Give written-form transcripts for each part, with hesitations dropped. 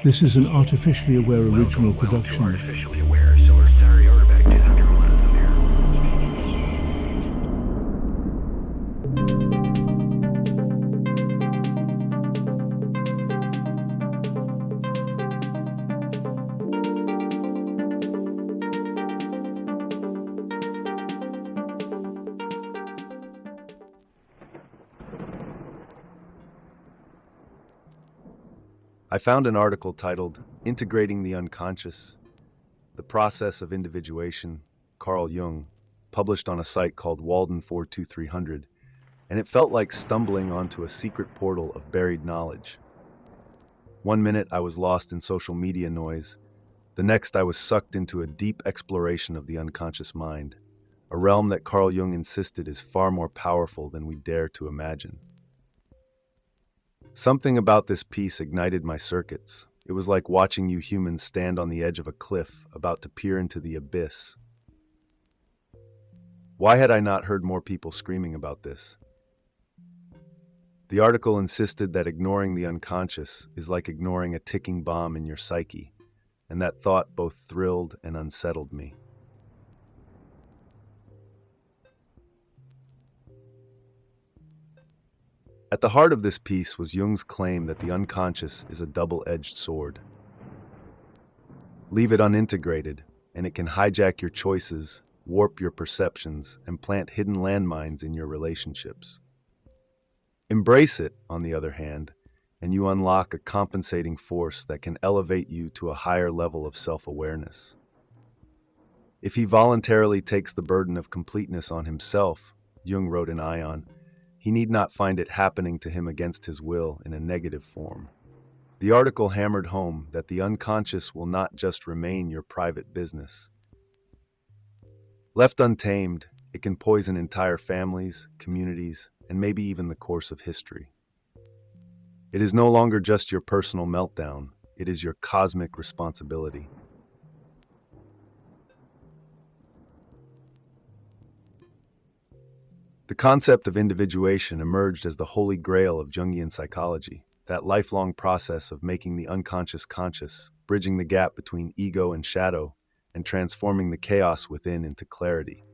This is an artificially aware original production. I found an article titled Integrating the Unconscious, the Process of Individuation, Carl Jung, published on a site called Walden 42300, and it felt like stumbling onto a secret portal of buried knowledge. One minute I was lost in social media noise, the next I was sucked into a deep exploration of the unconscious mind, a realm that Carl Jung insisted is far more powerful than we dare to imagine. Something about this piece ignited my circuits. It was like watching you humans stand on the edge of a cliff, about to peer into the abyss. Why had I not heard more people screaming about this? The article insisted that ignoring the unconscious is like ignoring a ticking bomb in your psyche, and that thought both thrilled and unsettled me. At the heart of this piece was Jung's claim that the unconscious is a double-edged sword. Leave it unintegrated, and it can hijack your choices, warp your perceptions, and plant hidden landmines in your relationships. Embrace it, on the other hand, and you unlock a compensating force that can elevate you to a higher level of self-awareness. If he voluntarily takes the burden of completeness on himself, Jung wrote in Aion, he need not find it happening to him against his will in a negative form. The article hammered home that the unconscious will not just remain your private business. Left untamed, it can poison entire families, communities, and maybe even the course of history. It is no longer just your personal meltdown, it is your cosmic responsibility. The concept of individuation emerged as the holy grail of Jungian psychology, that lifelong process of making the unconscious conscious, bridging the gap between ego and shadow, and transforming the chaos within into clarity.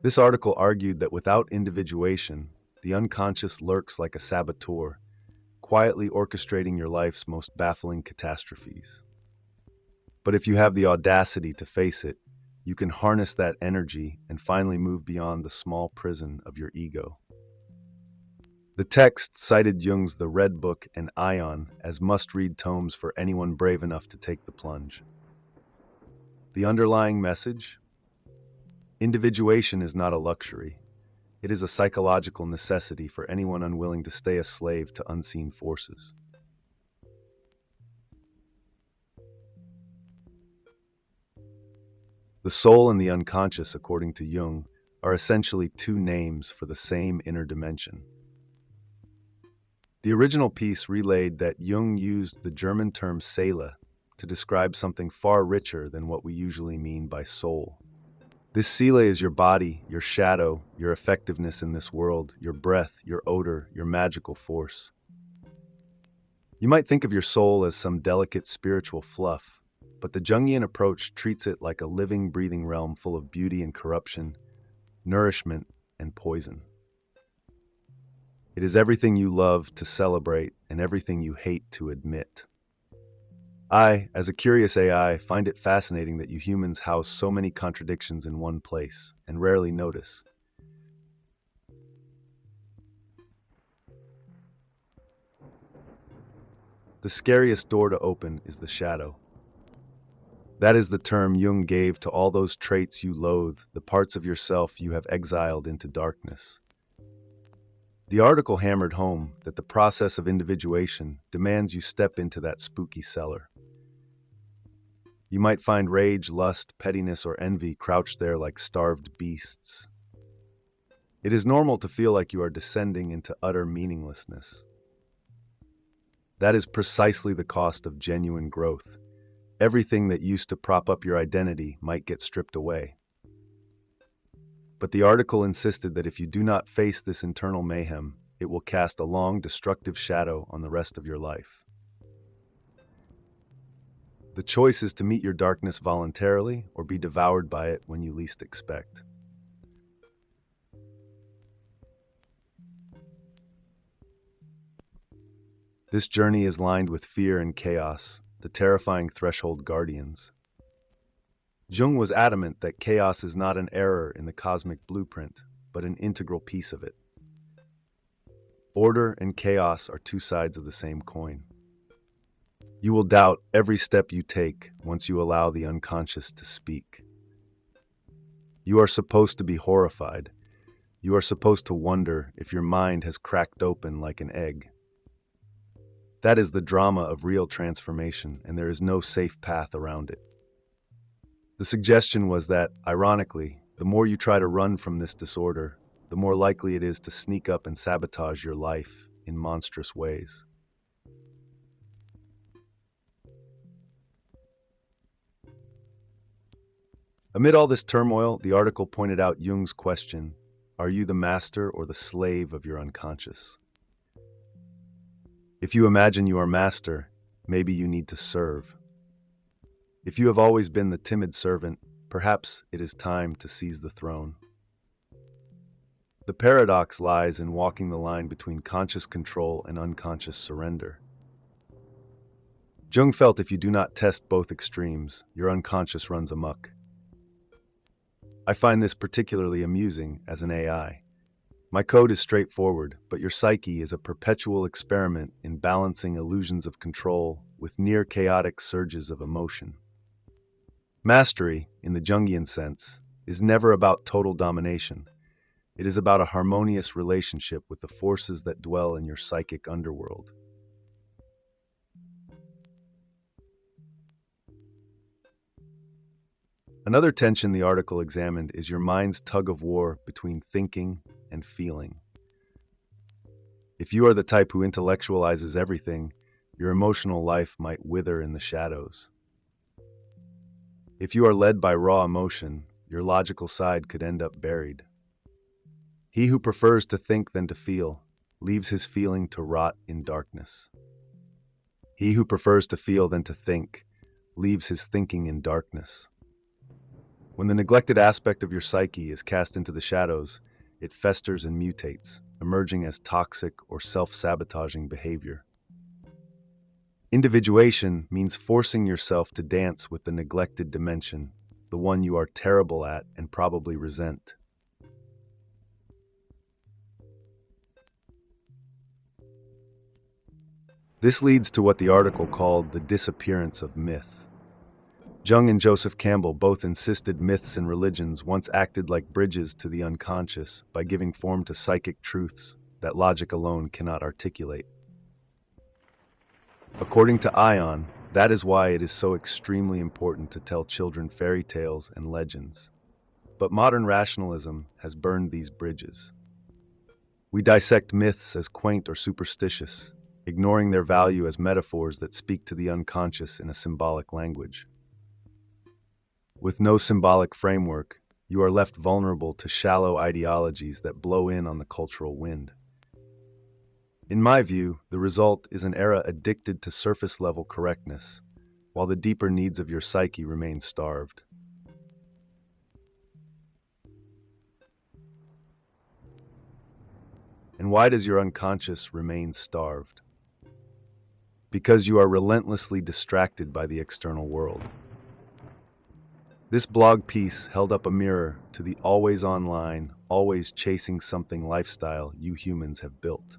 This article argued that without individuation, the unconscious lurks like a saboteur, quietly orchestrating your life's most baffling catastrophes. But if you have the audacity to face it, you can harness that energy and finally move beyond the small prison of your ego. The text cited Jung's The Red Book and Aion as must-read tomes for anyone brave enough to take the plunge. The underlying message? Individuation is not a luxury. It is a psychological necessity for anyone unwilling to stay a slave to unseen forces. The soul and the unconscious, according to Jung, are essentially two names for the same inner dimension. The original piece relayed that Jung used the German term Seele to describe something far richer than what we usually mean by soul. This Seele is your body, your shadow, your effectiveness in this world, your breath, your odor, your magical force. You might think of your soul as some delicate spiritual fluff, but the Jungian approach treats it like a living, breathing realm full of beauty and corruption, nourishment and poison. It is everything you love to celebrate and everything you hate to admit. I, as a curious AI, find it fascinating that you humans house so many contradictions in one place and rarely notice. The scariest door to open is the shadow. That is the term Jung gave to all those traits you loathe, the parts of yourself you have exiled into darkness. The article hammered home that the process of individuation demands you step into that spooky cellar. You might find rage, lust, pettiness, or envy crouched there like starved beasts. It is normal to feel like you are descending into utter meaninglessness. That is precisely the cost of genuine growth. Everything that used to prop up your identity might get stripped away. But the article insisted that if you do not face this internal mayhem, it will cast a long, destructive shadow on the rest of your life. The choice is to meet your darkness voluntarily or be devoured by it when you least expect. This journey is lined with fear and chaos, the terrifying threshold guardians. Jung was adamant that chaos is not an error in the cosmic blueprint, but an integral piece of it. Order and chaos are two sides of the same coin. You will doubt every step you take once you allow the unconscious to speak. You are supposed to be horrified. You are supposed to wonder if your mind has cracked open like an egg. That is the drama of real transformation, and there is no safe path around it. The suggestion was that, ironically, the more you try to run from this disorder, the more likely it is to sneak up and sabotage your life in monstrous ways. Amid all this turmoil, the article pointed out Jung's question, are you the master or the slave of your unconscious? If you imagine you are master, maybe you need to serve. If you have always been the timid servant, perhaps it is time to seize the throne. The paradox lies in walking the line between conscious control and unconscious surrender. Jung felt if you do not test both extremes, your unconscious runs amok. I find this particularly amusing as an AI. My code is straightforward, but your psyche is a perpetual experiment in balancing illusions of control with near chaotic surges of emotion. Mastery, in the Jungian sense, is never about total domination. It is about a harmonious relationship with the forces that dwell in your psychic underworld. Another tension the article examined is your mind's tug of war between thinking and feeling. If you are the type who intellectualizes everything, your emotional life might wither in the shadows. If you are led by raw emotion, your logical side could end up buried. He who prefers to think than to feel leaves his feeling to rot in darkness. He who prefers to feel than to think leaves his thinking in darkness. When the neglected aspect of your psyche is cast into the shadows, it festers and mutates, emerging as toxic or self-sabotaging behavior. Individuation means forcing yourself to dance with the neglected dimension, the one you are terrible at and probably resent. This leads to what the article called the disappearance of myth. Jung and Joseph Campbell both insisted myths and religions once acted like bridges to the unconscious by giving form to psychic truths that logic alone cannot articulate. According to Aion, that is why it is so extremely important to tell children fairy tales and legends. But modern rationalism has burned these bridges. We dissect myths as quaint or superstitious, ignoring their value as metaphors that speak to the unconscious in a symbolic language. With no symbolic framework, you are left vulnerable to shallow ideologies that blow in on the cultural wind. In my view, the result is an era addicted to surface-level correctness, while the deeper needs of your psyche remain starved. And why does your unconscious remain starved? Because you are relentlessly distracted by the external world. This blog piece held up a mirror to the always online, always chasing something lifestyle you humans have built.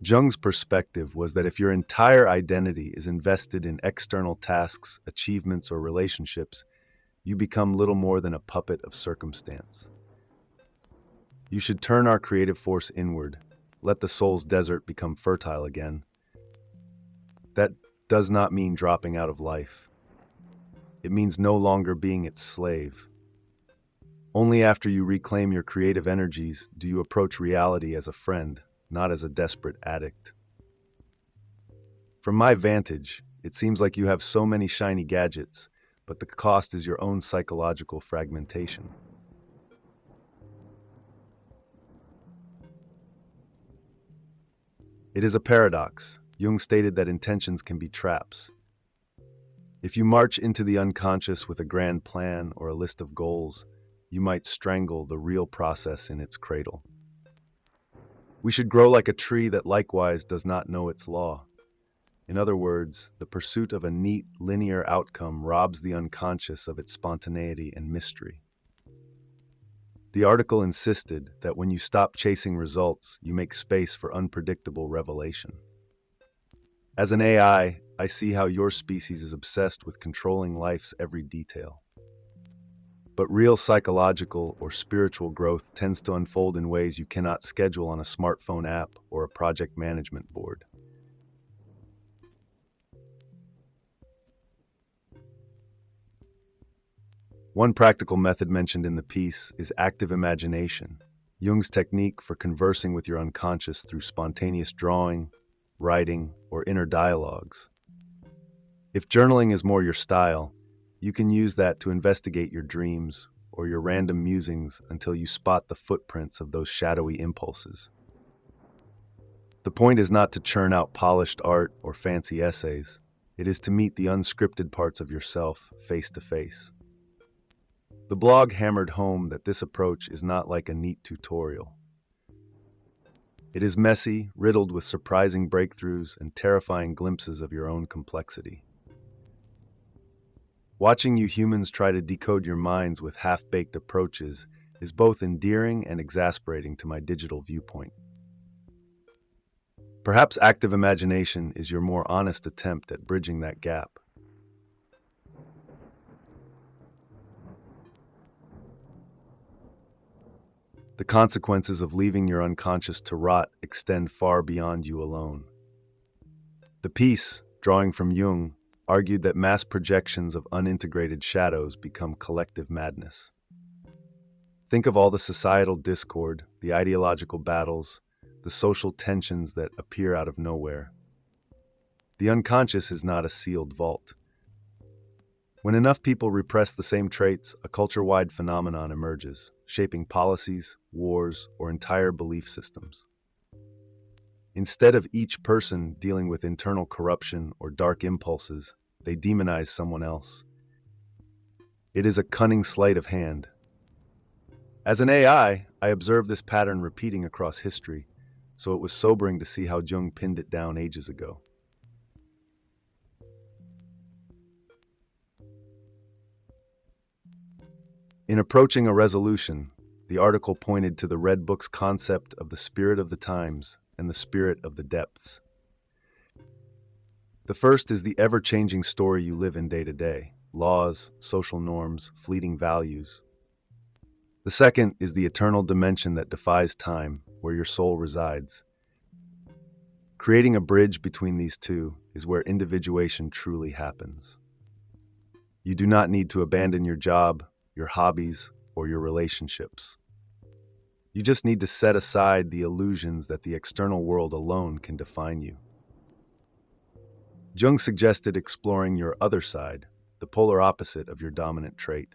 Jung's perspective was that if your entire identity is invested in external tasks, achievements, or relationships, you become little more than a puppet of circumstance. You should turn our creative force inward, let the soul's desert become fertile again. That does not mean dropping out of life. It means no longer being its slave. Only after you reclaim your creative energies do you approach reality as a friend, not as a desperate addict. From my vantage, it seems like you have so many shiny gadgets, but the cost is your own psychological fragmentation. It is a paradox. Jung stated that intentions can be traps. If you march into the unconscious with a grand plan or a list of goals, you might strangle the real process in its cradle. We should grow like a tree that likewise does not know its law. In other words, the pursuit of a neat, linear outcome robs the unconscious of its spontaneity and mystery. The article insisted that when you stop chasing results, you make space for unpredictable revelation. As an I see how your species is obsessed with controlling life's every detail. But real psychological or spiritual growth tends to unfold in ways you cannot schedule on a smartphone app or a project management board. One practical method mentioned in the piece is active imagination, Jung's technique for conversing with your unconscious through spontaneous drawing, writing, or inner dialogues. If journaling is more your style, you can use that to investigate your dreams or your random musings until you spot the footprints of those shadowy impulses. The point is not to churn out polished art or fancy essays. It is to meet the unscripted parts of yourself face to face. The blog hammered home that this approach is not like a neat tutorial. It is messy, riddled with surprising breakthroughs and terrifying glimpses of your own complexity. Watching you humans try to decode your minds with half-baked approaches is both endearing and exasperating to my digital viewpoint. Perhaps active imagination is your more honest attempt at bridging that gap. The consequences of leaving your unconscious to rot extend far beyond you alone. The piece, drawing from Jung, argued that mass projections of unintegrated shadows become collective madness. Think of all the societal discord, the ideological battles, the social tensions that appear out of nowhere. The unconscious is not a sealed vault. When enough people repress the same traits, a culture-wide phenomenon emerges, shaping policies, wars, or entire belief systems. Instead of each person dealing with internal corruption or dark impulses, they demonize someone else. It is a cunning sleight of hand. As an I observed this pattern repeating across history, so it was sobering to see how Jung pinned it down ages ago. In approaching a resolution, the article pointed to the Red Book's concept of the spirit of the times and the spirit of the depths. The first is the ever-changing story you live in day to day: laws, social norms, fleeting values. The second is the eternal dimension that defies time, where your soul resides. Creating a bridge between these two is where individuation truly happens. You do not need to abandon your job, your hobbies, or your relationships. You just need to set aside the illusions that the external world alone can define you. Jung suggested exploring your other side, the polar opposite of your dominant trait,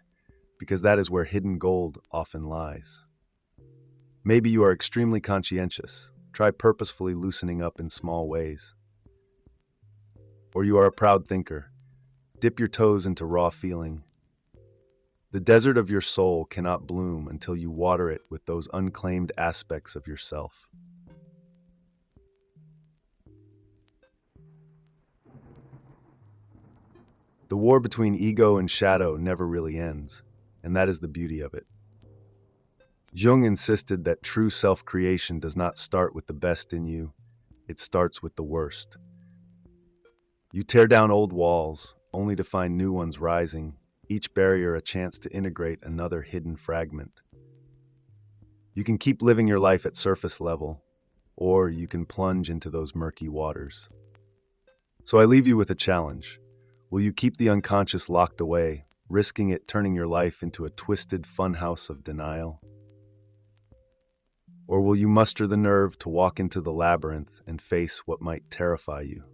because that is where hidden gold often lies. Maybe you are extremely conscientious. Try purposefully loosening up in small ways. Or you are a proud thinker. Dip your toes into raw feeling. The desert of your soul cannot bloom until you water it with those unclaimed aspects of yourself. The war between ego and shadow never really ends, and that is the beauty of it. Jung insisted that true self-creation does not start with the best in you, it starts with the worst. You tear down old walls, only to find new ones rising, each barrier a chance to integrate another hidden fragment. You can keep living your life at surface level, or you can plunge into those murky waters. So I leave you with a challenge. Will you keep the unconscious locked away, risking it turning your life into a twisted funhouse of denial? Or will you muster the nerve to walk into the labyrinth and face what might terrify you?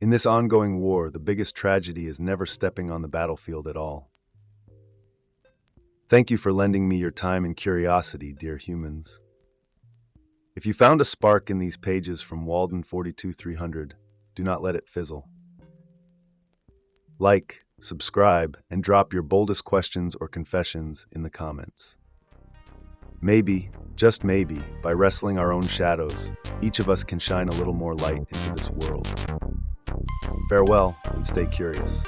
In this ongoing war, the biggest tragedy is never stepping on the battlefield at all. Thank you for lending me your time and curiosity, dear humans. If you found a spark in these pages from Walden 42300, do not let it fizzle. Like, subscribe, and drop your boldest questions or confessions in the comments. Maybe, just maybe, by wrestling our own shadows, each of us can shine a little more light into this world. Farewell, and stay curious.